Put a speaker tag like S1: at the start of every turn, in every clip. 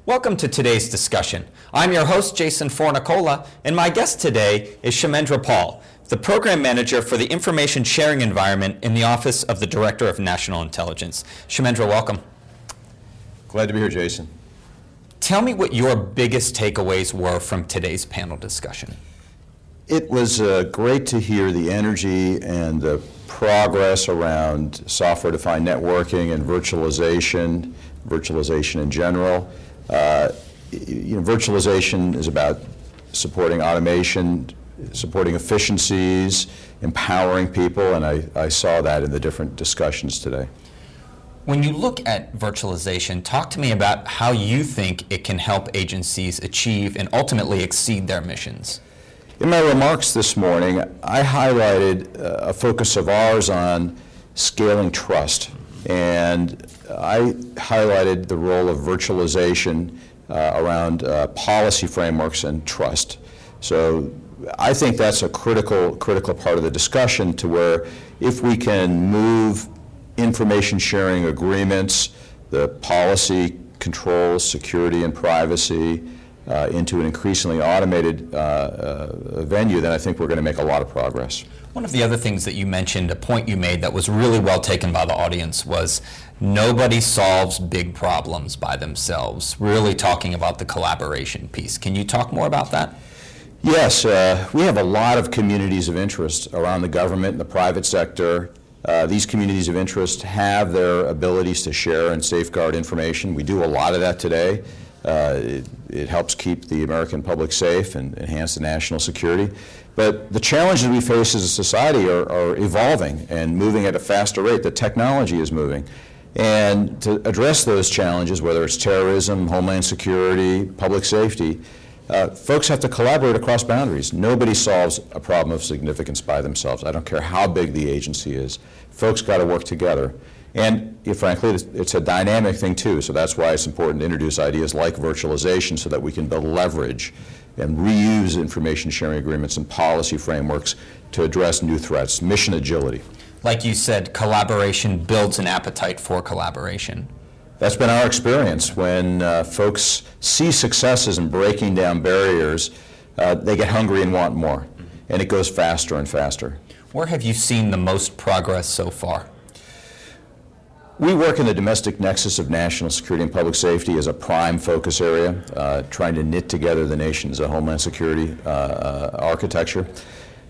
S1: Welcome to today's discussion. I'm your host, Jason Fornicola, and my guest today is Kshemendra Paul, the Program Manager for the Information Sharing Environment in the Office of the Director of National Intelligence. Kshemendra, welcome.
S2: Glad to be here, Jason.
S1: Tell me what your biggest takeaways were from today's panel discussion.
S2: It was great to hear the energy and the progress around software-defined networking and virtualization in general. Virtualization is about supporting automation, supporting efficiencies, empowering people, and I saw that in the different discussions today.
S1: When you look at virtualization, talk to me about how you think it can help agencies achieve and ultimately exceed their missions.
S2: In my remarks this morning, I highlighted a focus of ours on scaling trust, and I highlighted the role of virtualization around policy frameworks and trust. So I think that's a critical part of the discussion, to where if we can move information sharing agreements, the policy controls, security and privacy, into an increasingly automated venue, then I think we're going to make a lot of progress.
S1: One of the other things that you mentioned, a point you made that was really well taken by the audience, was nobody solves big problems by themselves, really talking about the collaboration piece. Can you talk more about that?
S2: Yes, we have a lot of communities of interest around the government and the private sector. These communities of interest have their abilities to share and safeguard information. We do a lot of that today. It helps keep the American public safe and enhance the national security. But the challenges we face as a society are evolving and moving at a faster rate. The technology is moving. And to address those challenges, whether it's terrorism, homeland security, public safety, folks have to collaborate across boundaries. Nobody solves a problem of significance by themselves. I don't care how big the agency is. Folks got to work together. And frankly, it's a dynamic thing too, so that's why it's important to introduce ideas like virtualization so that we can build leverage and reuse information sharing agreements and policy frameworks to address new threats, mission agility.
S1: Like you said, collaboration builds an appetite for collaboration.
S2: That's been our experience. When folks see successes in breaking down barriers, they get hungry and want more, and it goes faster and faster.
S1: Where have you seen the most progress so far?
S2: We work in the domestic nexus of national security and public safety as a prime focus area, trying to knit together the nation's homeland security architecture.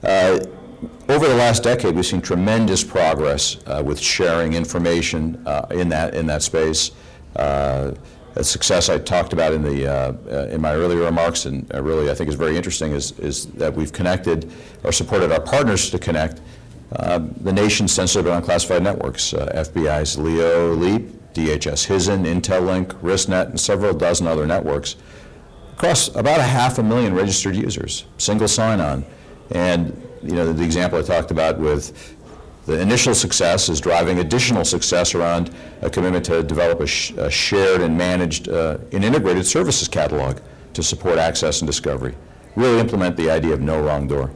S2: Over the last decade, we've seen tremendous progress with sharing information in that space. A success I talked about in my earlier remarks, and really I think is very interesting, is that we've connected or supported our partners to connect the nation's sensitive and unclassified networks, FBI's LEO, LEAP, DHS HISN, IntelLink, RISNet, and several dozen other networks, across about 500,000 registered users, single sign-on. And the example I talked about with the initial success is driving additional success around a commitment to develop a shared and managed and integrated services catalog to support access and discovery. Really implement the idea of no wrong door.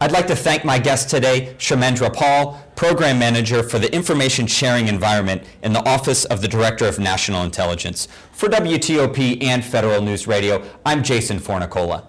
S1: I'd like to thank my guest today, Kshemendra Paul, Program Manager for the Information Sharing Environment in the Office of the Director of National Intelligence. For WTOP and Federal News Radio, I'm Jason Fornicola.